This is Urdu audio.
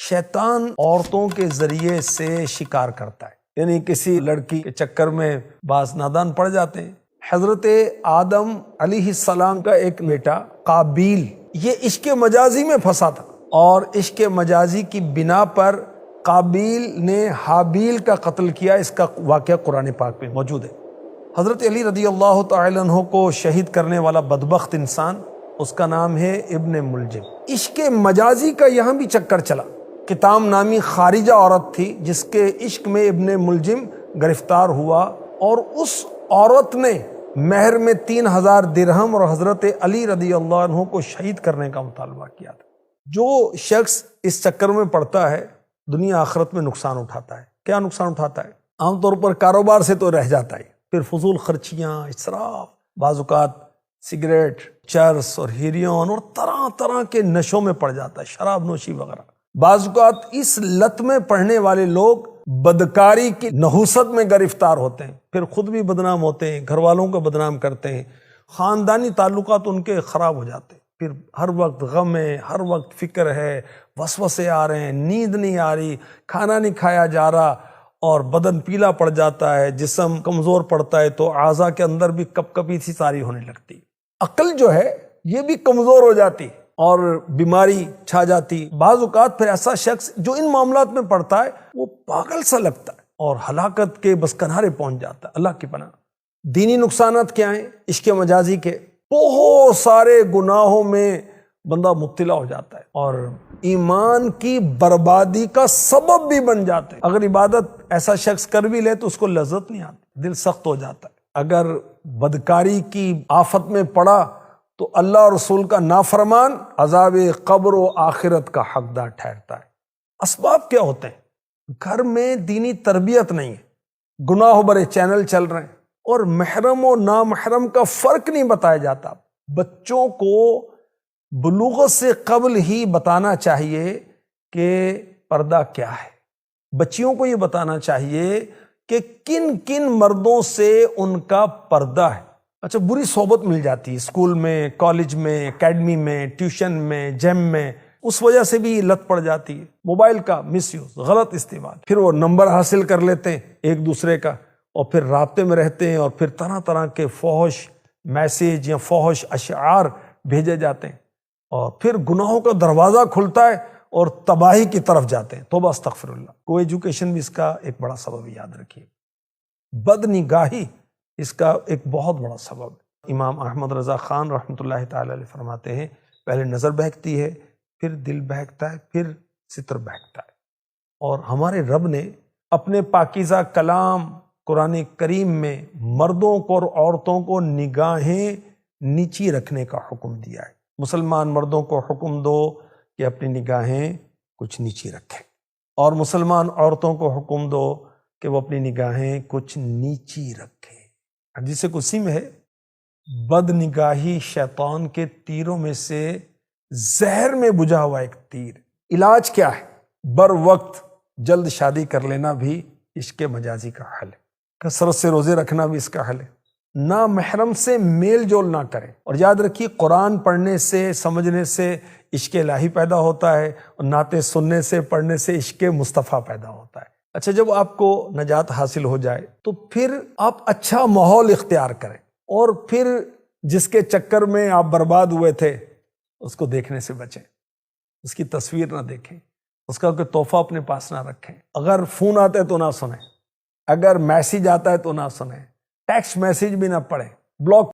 شیطان عورتوں کے ذریعے سے شکار کرتا ہے، یعنی کسی لڑکی کے چکر میں بعض نادان پڑ جاتے ہیں۔ حضرت آدم علیہ السلام کا ایک بیٹا قابیل یہ عشق مجازی میں پھنسا تھا، اور عشق مجازی کی بنا پر قابیل نے حابیل کا قتل کیا۔ اس کا واقعہ قرآن پاک میں موجود ہے۔ حضرت علی رضی اللہ تعالی عنہ کو شہید کرنے والا بدبخت انسان، اس کا نام ہے ابن ملجم۔ عشق مجازی کا یہاں بھی چکر چلا۔ کتام نامی خارجہ عورت تھی جس کے عشق میں ابن ملجم گرفتار ہوا، اور اس عورت نے مہر میں 3000 درہم اور حضرت علی رضی اللہ عنہ کو شہید کرنے کا مطالبہ کیا تھا۔ جو شخص اس چکر میں پڑتا ہے دنیا آخرت میں نقصان اٹھاتا ہے۔ کیا نقصان اٹھاتا ہے؟ عام طور پر کاروبار سے تو رہ جاتا ہے، پھر فضول خرچیاں، اسراف، بعض اوقات سگریٹ، چرس اور ہیروئن اور طرح طرح کے نشوں میں پڑ جاتا ہے، شراب نوشی وغیرہ۔ بعض اوقات اس لت میں پڑھنے والے لوگ بدکاری کی نحوست میں گرفتار ہوتے ہیں، پھر خود بھی بدنام ہوتے ہیں، گھر والوں کو بدنام کرتے ہیں، خاندانی تعلقات ان کے خراب ہو جاتے ہیں، پھر ہر وقت غم ہے، ہر وقت فکر ہے، وسوسے آ رہے ہیں، نیند نہیں آ رہی، کھانا نہیں کھایا جا رہا، اور بدن پیلا پڑ جاتا ہے، جسم کمزور پڑتا ہے، تو اعضاء کے اندر بھی کپ کپی سی ساری ہونے لگتی۔ عقل جو ہے یہ بھی کمزور ہو جاتی اور بیماری چھا جاتی۔ بعض اوقات پھر ایسا شخص جو ان معاملات میں پڑتا ہے وہ پاگل سا لگتا ہے اور ہلاکت کے بس کنارے پہنچ جاتا ہے۔ اللہ کی پناہ۔ دینی نقصانات کیا ہیں عشق مجازی کے؟ بہت سارے گناہوں میں بندہ مبتلا ہو جاتا ہے اور ایمان کی بربادی کا سبب بھی بن جاتا ہے۔ اگر عبادت ایسا شخص کر بھی لے تو اس کو لذت نہیں آتی، دل سخت ہو جاتا ہے۔ اگر بدکاری کی آفت میں پڑا تو اللہ اور رسول کا نافرمان عذاب قبر و آخرت کا حقدار ٹھہرتا ہے۔ اسباب کیا ہوتے ہیں؟ گھر میں دینی تربیت نہیں ہے، گناہ بھرے چینل چل رہے ہیں، اور محرم و نامحرم کا فرق نہیں بتایا جاتا۔ بچوں کو بلوغت سے قبل ہی بتانا چاہیے کہ پردہ کیا ہے۔ بچیوں کو یہ بتانا چاہیے کہ کن کن مردوں سے ان کا پردہ ہے۔ اچھا، بری صحبت مل جاتی ہے اسکول میں، کالج میں، اکیڈمی میں، ٹیوشن میں، جیم میں، اس وجہ سے بھی لت پڑ جاتی ہے۔ موبائل کا مس یوز، غلط استعمال، پھر وہ نمبر حاصل کر لیتے ہیں ایک دوسرے کا، اور پھر رابطے میں رہتے ہیں، اور پھر طرح طرح کے فحش میسیج یا فحش اشعار بھیجے جاتے ہیں، اور پھر گناہوں کا دروازہ کھلتا ہے اور تباہی کی طرف جاتے ہیں۔ توبہ استغفر اللہ۔ کو ایجوکیشن بھی اس کا ایک بڑا سبب، یاد رکھیے۔ بد نگاہی اس کا ایک بہت بڑا سبب ہے۔ امام احمد رضا خان رحمۃ اللہ تعالی علیہ فرماتے ہیں پہلے نظر بہکتی ہے، پھر دل بہکتا ہے، پھر ستر بہکتا ہے۔ اور ہمارے رب نے اپنے پاکیزہ کلام قرآن کریم میں مردوں کو اور عورتوں کو نگاہیں نیچی رکھنے کا حکم دیا ہے۔ مسلمان مردوں کو حکم دو کہ اپنی نگاہیں کچھ نیچی رکھیں، اور مسلمان عورتوں کو حکم دو کہ وہ اپنی نگاہیں کچھ نیچی رکھیں۔ حدیث قدسی میں ہے، بد نگاہی شیطان کے تیروں میں سے زہر میں بجھا ہوا ایک تیر۔ علاج کیا ہے؟ بر وقت جلد شادی کر لینا بھی عشق مجازی کا حل ہے۔ کثرت سے روزے رکھنا بھی اس کا حل ہے۔ نامحرم سے میل جول نہ کریں، اور یاد رکھیے قرآن پڑھنے سے، سمجھنے سے عشق الہی پیدا ہوتا ہے، اور نعتیں سننے سے، پڑھنے سے عشق مصطفیٰ پیدا ہوتا ہے۔ اچھا، جب آپ کو نجات حاصل ہو جائے تو پھر آپ اچھا ماحول اختیار کریں، اور پھر جس کے چکر میں آپ برباد ہوئے تھے اس کو دیکھنے سے بچیں، اس کی تصویر نہ دیکھیں، اس کا کوئی تحفہ اپنے پاس نہ رکھیں، اگر فون آتا ہے تو نہ سنیں، اگر میسیج آتا ہے تو نہ سنیں، ٹیکسٹ میسیج بھی نہ پڑھیں، بلاک